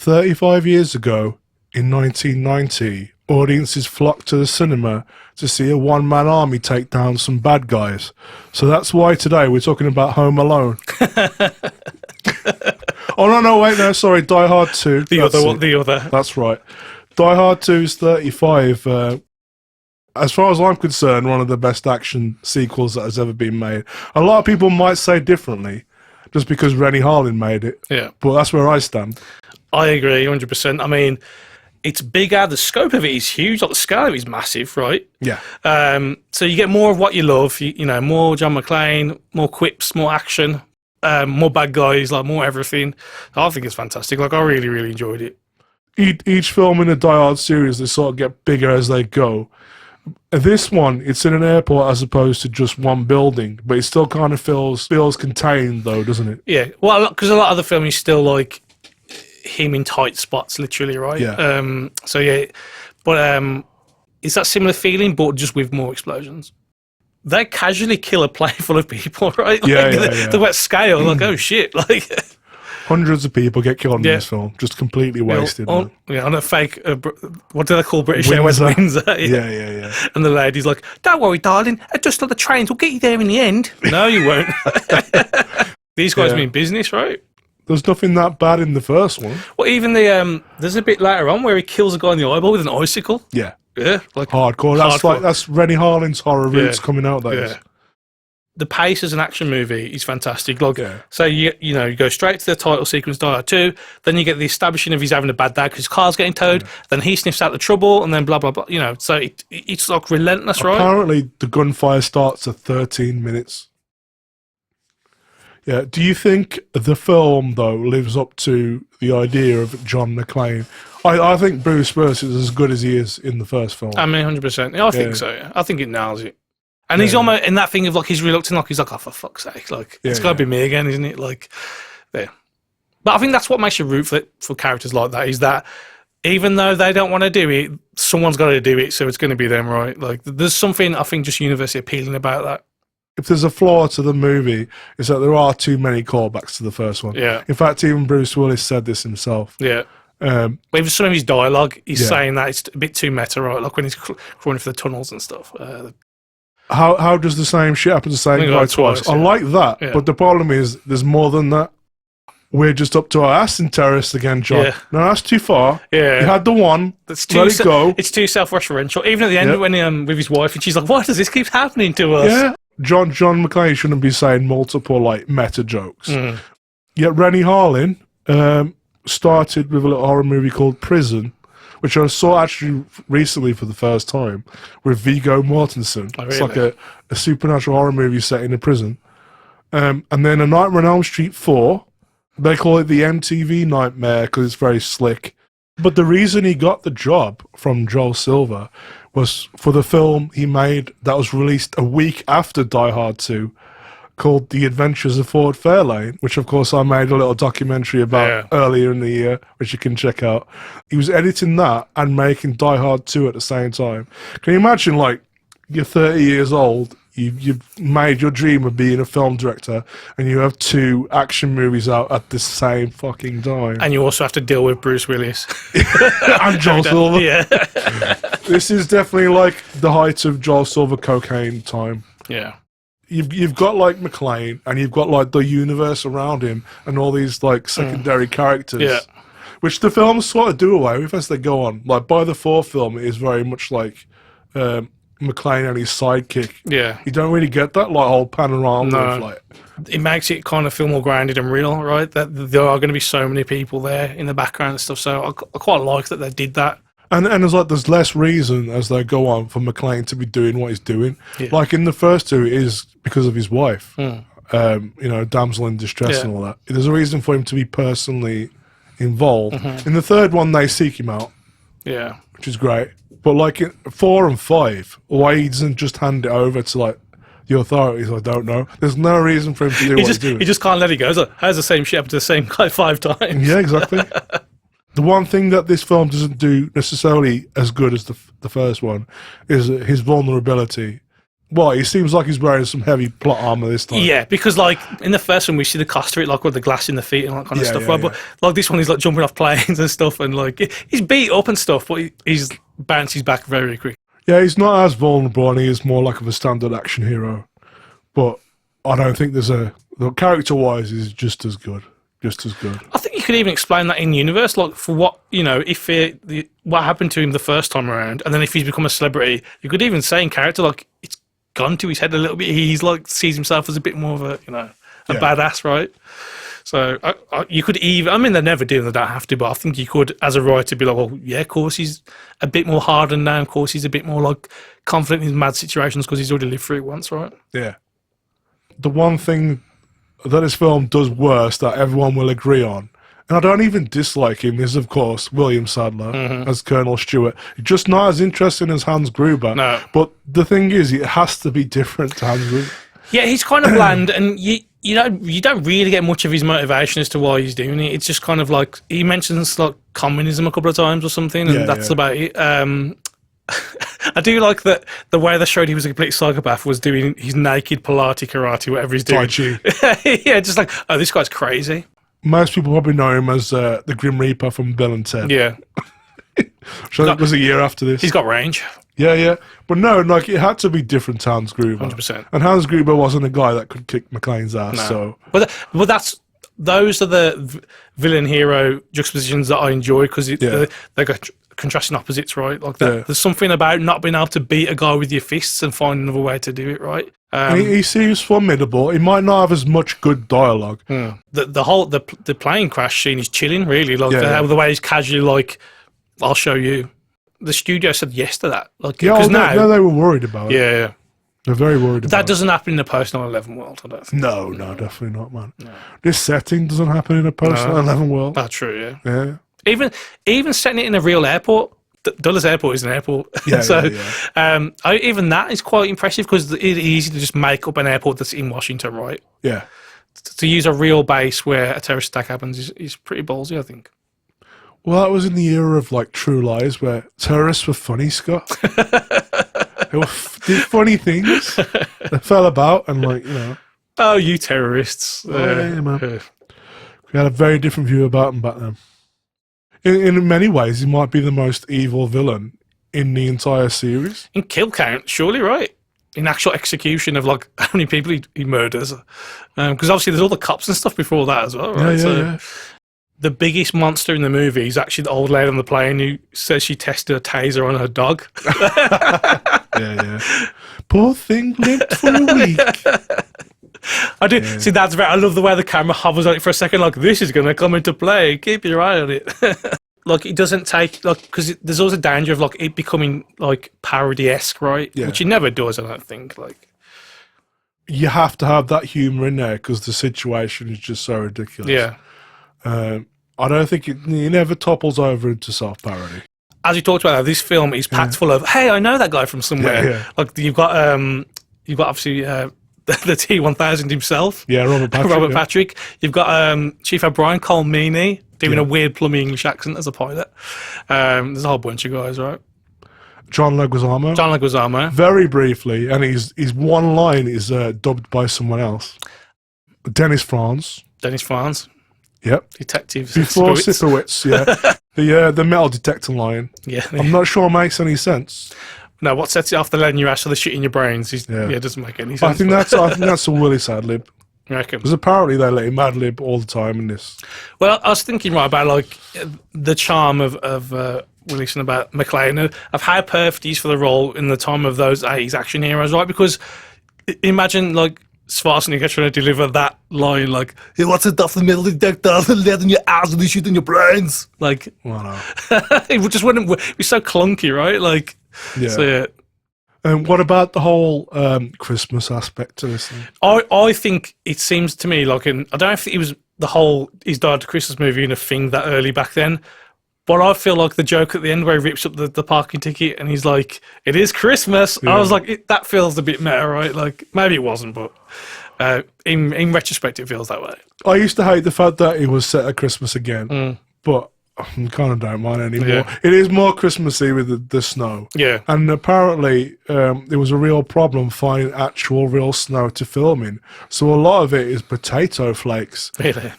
35 years ago, in 1990, audiences flocked to the cinema to see a one-man army take down some bad guys. So that's why today we're talking about Home Alone. Oh, no, wait, no, sorry, Die Hard 2. The other. That's right. Die Hard 2 is 35. As far as I'm concerned, one of the best action sequels that has ever been made. A lot of people might say differently, just because Renny Harlin made it. Yeah. But that's where I stand. I agree, 100%. I mean, it's bigger. The scope of it is huge. Like, the scale of it is massive, right? Yeah. So you get more of what you love. You know, more John McClane, more quips, more action, more bad guys, like more everything. I think it's fantastic. Like, I really, really enjoyed it. Each film in the Die Hard series, they sort of get bigger as they go. This one, it's in an airport as opposed to just one building, but it still kind of feels contained, though, doesn't it? Yeah. Well, because a lot of the film is still like him in tight spots, literally, right? Yeah. So yeah, but it's that similar feeling, but just with more explosions. They casually kill a plane full of people, right? Like, yeah. The wet scale, like, oh shit, like hundreds of people get killed in this film, just completely wasted. On a fake, what do they call British Airways Windsor? Yeah. And the lady's like, "Don't worry, darling, just like the trains will get you there in the end." No, you won't. These guys mean business, right? There's nothing that bad in the first one. Well, even there's a bit later on where he kills a guy in the eyeball with an icicle. Yeah, like hardcore. That's Renny Harlin's horror roots coming out. The pace as an action movie is fantastic. Like, so you go straight to the title sequence, Die Hard 2, then you get the establishing of he's having a bad day because his car's getting towed, then he sniffs out the trouble, and then blah blah blah. You know, so it's like relentless, right? Apparently, the gunfire starts at 13 minutes. Yeah. Do you think the film, though, lives up to the idea of John McClane? I think Bruce Willis is as good as he is in the first film. I mean, 100%. I think so, yeah. I think it nails it. And he's almost in that thing of, like, he's reluctant, like, he's like, oh, for fuck's sake, like, it's got to be me again, isn't it? Like, there. But I think that's what makes you root for characters like that, is that even though they don't want to do it, someone's got to do it, so it's going to be them, right? Like, there's something, I think, just universally appealing about that. If there's a flaw to the movie, it's that there are too many callbacks to the first one. Yeah. In fact, even Bruce Willis said this himself. Yeah. With some of his dialogue, he's saying that it's a bit too meta, right? Like when he's crawling for the tunnels and stuff. How does the same shit happen to the same guy twice? I like that, but the problem is there's more than that. We're just up to our ass in terrorists again, John. Yeah. No, that's too far. Yeah. You had the one. Let it go. It's too self-referential. Even at the end when with his wife, and she's like, why does this keep happening to us? Yeah. John McClane shouldn't be saying multiple, like, meta jokes. Yet Renny Harlin started with a little horror movie called Prison, which I saw actually recently for the first time, with Viggo Mortensen. Oh, really? It's like a supernatural horror movie set in a prison. And then A Nightmare on Elm Street 4, they call it the MTV Nightmare because it's very slick. But the reason he got the job from Joel Silver was for the film he made that was released a week after Die Hard 2, called The Adventures of Ford Fairlane, which of course I made a little documentary about earlier in the year, which you can check out. He was editing that and making Die Hard 2 at the same time. Can you imagine, like, you're 30 years old, you've made your dream of being a film director, and you have 2 action movies out at the same fucking time. And you also have to deal with Bruce Willis. And Joel Silver. Yeah. This is definitely like the height of Joel Silver cocaine time. Yeah. You've got, like, McClane, and you've got, like, the universe around him and all these, like, secondary characters, which the films sort of do away with as they go on. Like, by the 4th film, it is very much like McClane and his sidekick. Yeah. You don't really get that, like, whole panorama of, like... It makes it kind of feel more grounded and real, right? That there are going to be so many people there in the background and stuff, so I quite like that they did that. And there's less reason as they go on for McClane to be doing what he's doing. Yeah. Like in the first 2, it is because of his wife, damsel in distress and all that. There's a reason for him to be personally involved. In the 3rd one, they seek him out, which is great. But like in 4 and 5, why he doesn't just hand it over to, like, the authorities? I don't know. There's no reason for him to do what he's doing. He just can't let it go. It's like, how's the same shit happen to the same guy 5 times? Yeah, exactly. The one thing that this film doesn't do necessarily as good as the first one is his vulnerability. Well, he seems like he's wearing some heavy plot armor this time. Yeah, because like in the first one we see the cost of it, like with the glass in the feet and all that kind of stuff. Right? But like this one, he's like jumping off planes and stuff, and like he's beat up and stuff, but he's bounces back very quick. Yeah, he's not as vulnerable, and he is more like of a standard action hero. But I don't think the character-wise is just as good. Just as good. I think you could even explain that in universe, like for what if what happened to him the first time around, and then if he's become a celebrity, you could even say in character like it's gone to his head a little bit. He's like sees himself as a bit more of a badass, right? So you could even, I mean, they never do, and they don't have to, but I think you could, as a writer, be like, well, yeah, of course he's a bit more hardened now. Of course he's a bit more like confident in his mad situations because he's already lived through it once, right? Yeah. The one thing that this film does worse that everyone will agree on, and I don't even dislike him, is of course William Sadler as Colonel Stewart. Just not as interesting as Hans Gruber. No. But the thing is, it has to be different to Hans Gruber. Yeah, he's kind of bland, and you don't really get much of his motivation as to why he's doing it. It's just kind of like he mentions like communism a couple of times or something, and that's about it. I do like that the way they showed he was a complete psychopath was doing his naked Pilates, karate, whatever he's doing. Tai Chi. Yeah, just like, oh, this guy's crazy. Most people probably know him as the Grim Reaper from Bill and Ted. Yeah. Which I think was a year after this. He's got range. Yeah. But no, like it had to be different to Hans Gruber. 100%. And Hans Gruber wasn't a guy that could kick McClane's ass. No. So, those are the villain hero juxtapositions that I enjoy because they got contrasting opposites, right? Like there's something about not being able to beat a guy with your fists and find another way to do it, right? He seems formidable. He might not have as much good dialogue. The plane crash scene is chilling, really. Like the way he's casually like, "I'll show you." The studio said yes to that. Like, because now they were worried about it. Yeah. They're very worried about it. That doesn't happen in the post-9/11 world, I don't think. No, definitely not, man. No. This setting doesn't happen in a post-9/11 world. That's true, yeah. Even setting it in a real airport, Dulles Airport is an airport. Even that is quite impressive because it's easy to just make up an airport that's in Washington, right? Yeah. To use a real base where a terrorist attack happens is pretty ballsy, I think. Well, that was in the era of like True Lies where terrorists were funny, Scott. They did funny things. They fell about and Oh, you terrorists. Man. We had a very different view about them back then. In many ways, he might be the most evil villain in the entire series. In kill count, surely, right? In actual execution of like how many people he murders. Because obviously there's all the cops and stuff before that as well, right? Yeah. The biggest monster in the movie is actually the old lady on the plane who says she tested a taser on her dog. Yeah. Poor thing lived for a week. I do see that's right. I love the way the camera hovers on it for a second. Like this is going to come into play. Keep your eye on it. Like it doesn't take because there's always a danger of like it becoming like parody-esque, right? Yeah. Which it never does. I don't think. Like you have to have that humor in there because the situation is just so ridiculous. Yeah. I don't think it never topples over into self-parody. As we talked about, this film is packed full of, hey, I know that guy from somewhere. Yeah. Like you've got obviously the T-1000 himself. Yeah, Robert Patrick. Patrick. You've got Chief O'Brien, Cole Meany, doing a weird plummy English accent as a pilot. There's a whole bunch of guys, right? John Leguizamo. Very briefly, and his one line is dubbed by someone else. Dennis Franz. Yep. Detective before Sipowicz, the metal detector line. Yeah. I'm not sure it makes any sense. No, what sets it off the lead in your ass or the shit in your brains? It doesn't make any sense. I think that's a Willis ad-lib. You reckon? Because apparently they let him ad-lib all the time in this. Well, I was thinking about like the charm of Willis and about McClane, of how perfect he is for the role in the time of those 80s action heroes, right? Because imagine like Schwarzenegger trying to deliver that line like, hey, what's it off the metal detector, the lead in your ass and the shit in your brains? Like, no. It just wouldn't be so clunky, right? Like, yeah. And what about the whole Christmas aspect to this thing? I think it seems to me like I don't know if it was the whole His Died to Christmas movie and a thing that early back then, but I feel like the joke at the end where he rips up the parking ticket and he's like, it is Christmas. Yeah. I was like, that feels a bit meta, right? Like, maybe it wasn't, but in retrospect, it feels that way. I used to hate the fact that it was set at Christmas again, but I kind of don't mind anymore. Yeah. It is more Christmassy with the snow. Yeah. And apparently there was a real problem finding actual real snow to film in. So a lot of it is potato flakes. Really?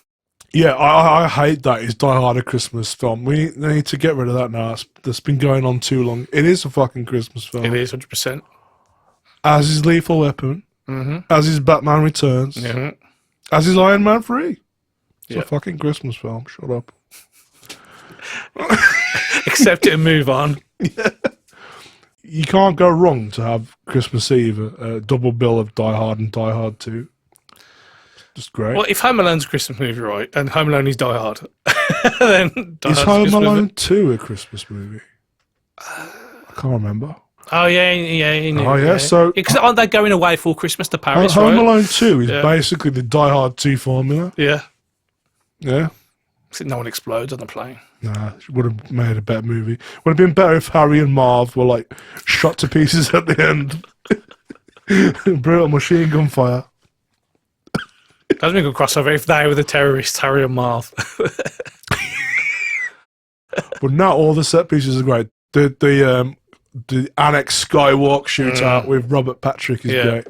Yeah, I hate that. It's Die Hard a Christmas film. We need to get rid of that now. That's been going on too long. It is a fucking Christmas film. It is 100%. As is Lethal Weapon. As is Batman Returns. As is Iron Man 3. It's a fucking Christmas film. Shut up. Accept it and move on. Yeah. You can't go wrong to have Christmas Eve, a double bill of Die Hard and Die Hard 2. Just great. Well, if Home Alone's a Christmas movie, right, and Home Alone is Die Hard, then is Home Alone 2 a Christmas movie? I can't remember. Oh yeah. So because aren't they going away for Christmas to Paris? Home right? Alone 2 is basically the Die Hard 2 formula. Yeah. Yeah. Except no one explodes on the plane. Nah, it would have made a better movie. Would have been better if Harry and Marv were like shot to pieces at the end. Brutal machine gun fire. That's been a good crossover if they were the terrorists, Harry and Marv. But not all the set pieces are great. The Annex Skywalk shootout with Robert Patrick is great.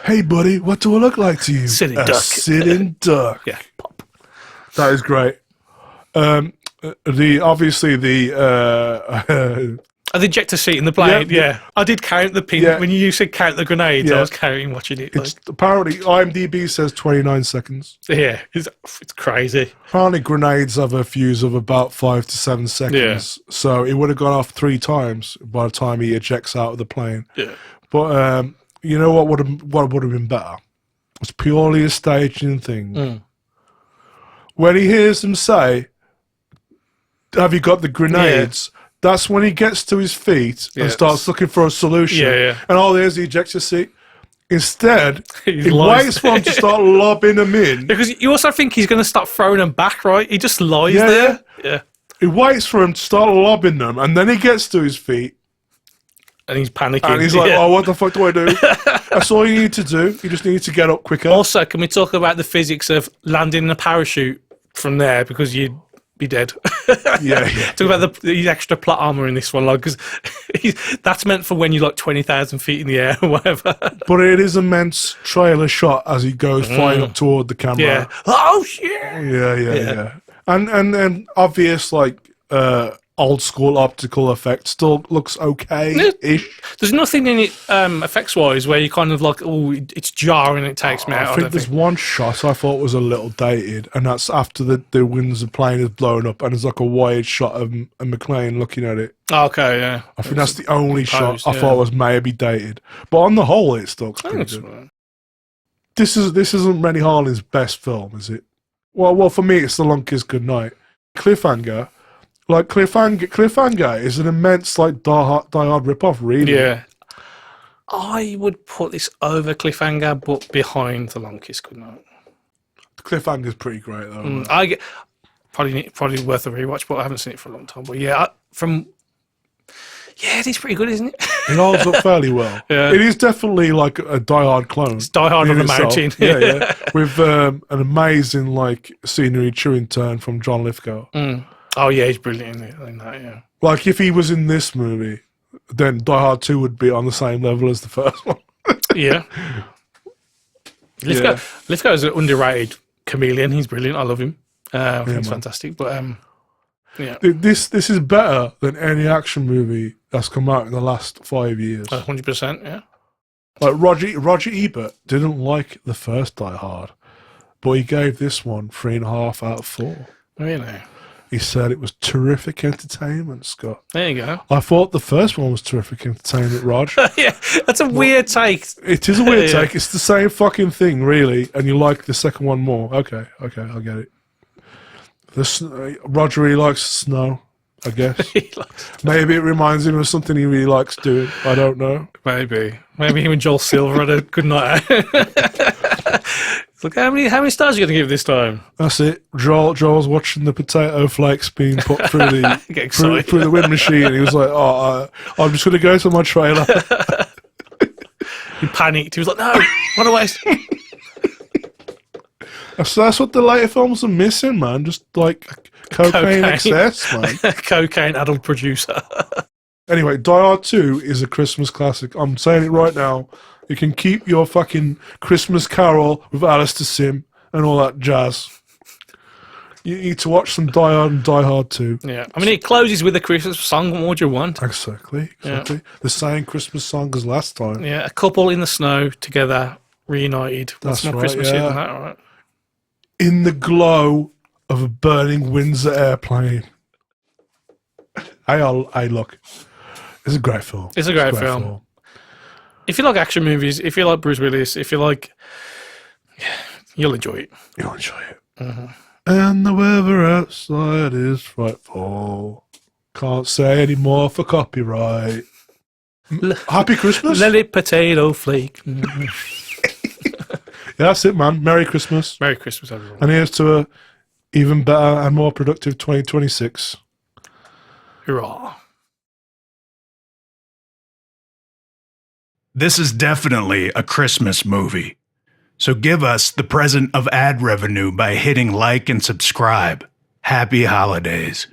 Hey, buddy, what do I look like to you? Sitting a duck. Sitting duck. Yeah, pop. That is great. The ejector seat in the plane, yeah. I did count the pin. Yeah. When you said count the grenades, I was counting, watching it. It's apparently IMDb says 29 seconds. Yeah, it's crazy. Apparently grenades have a fuse of about 5 to 7 seconds. Yeah. So it would have gone off 3 times by the time he ejects out of the plane. Yeah. But you know what would have been better? It's purely a staging thing. When he hears them say, "Have you got the grenades?" That's when he gets to his feet and starts looking for a solution. And there's the ejector seat. Instead, he waits for him to start lobbing them in. Because you also think he's going to start throwing them back, right? He just lies there. Yeah. He waits for him to start lobbing them, and then he gets to his feet. And he's panicking. And he's like, oh, what the fuck do I do? That's all you need to do. You just need to get up quicker. Also, can we talk about the physics of landing in a parachute from there? Because you'd be dead. Talk about the extra plot armor in this one, like, because that's meant for when you're like 20,000 feet in the air or whatever. But it is an immense trailer shot as he goes flying up toward the camera. Yeah. Oh shit. Yeah. And obvious old school optical effect still looks okay-ish. There's nothing in it effects wise where you kind of like, oh, it's jarring, it takes me out. I think there's one shot I thought was a little dated, and that's after the winds of the plane is blown up, and there's like a wide shot of McClane looking at it. Okay, yeah. I think that's the only shot I thought was maybe dated, but on the whole, it still looks pretty good. Right. This isn't Renny Harlin's best film, is it? Well, for me, it's The Long Kiss Goodnight. Cliffhanger. Like, Cliffhanger is an immense, like, Die Hard rip-off, really. Yeah. I would put this over Cliffhanger, but behind The Long Kiss Goodnight. Cliffhanger's pretty great, though. I get probably worth a rewatch, but I haven't seen it for a long time. But yeah, it is pretty good, isn't it? It holds up fairly well. Yeah. It is definitely like a Die Hard clone. It's Die Hard on the mountain. Yeah. With an amazing, like, scenery chewing turn from John Lithgow. Oh, yeah, he's brilliant in that, yeah. Like, if he was in this movie, then Die Hard 2 would be on the same level as the first one. Yeah. Lithgow is an underrated chameleon. He's brilliant. I love him. He's fantastic. But, yeah. This is better than any action movie that's come out in the last 5 years. 100%, yeah. Like, Roger Ebert didn't like the first Die Hard, but he gave this one 3.5 out of 4. Really? He said it was terrific entertainment, Scott. There you go. I thought the first one was terrific entertainment, Rog. Yeah, that's a weird take. It is a weird take. It's the same fucking thing, really, and you like the second one more. Okay, I'll get it. Roger really likes snow, I guess. Maybe it reminds him of something he really likes doing. I don't know. Maybe him and Joel Silver had a good night out. Look, how many stars are you going to give this time? That's it. Joel's watching the potato flakes being put through the through the wind machine. He was like, I'm just going to go to my trailer. He panicked. He was like, no, run away. So that's what the later films are missing, man. Just like Cocaine excess, man. Cocaine adult producer. Anyway, Die Hard 2 is a Christmas classic. I'm saying it right now. You can keep your fucking Christmas Carol with Alistair Sim and all that jazz. You need to watch some Die Hard and Die Hard 2. Yeah. I mean, it closes with a Christmas song. What more do you want? Exactly. Yeah. The same Christmas song as last time. Yeah, a couple in the snow together, reunited. What's more Christmasy than that, right? In the glow of a burning Windsor airplane. Hey, look. It's a great film. It's a great film. If you like action movies, if you like Bruce Willis, if you like... Yeah, you'll enjoy it. You'll enjoy it. Mm-hmm. And the weather outside is frightful. Can't say any more for copyright. Happy Christmas. Lily potato flake. Yeah, that's it, man. Merry Christmas. Merry Christmas, everyone. And here's to a even better and more productive 2026. Hurrah. This is definitely a Christmas movie. So give us the present of ad revenue by hitting like and subscribe. Happy holidays.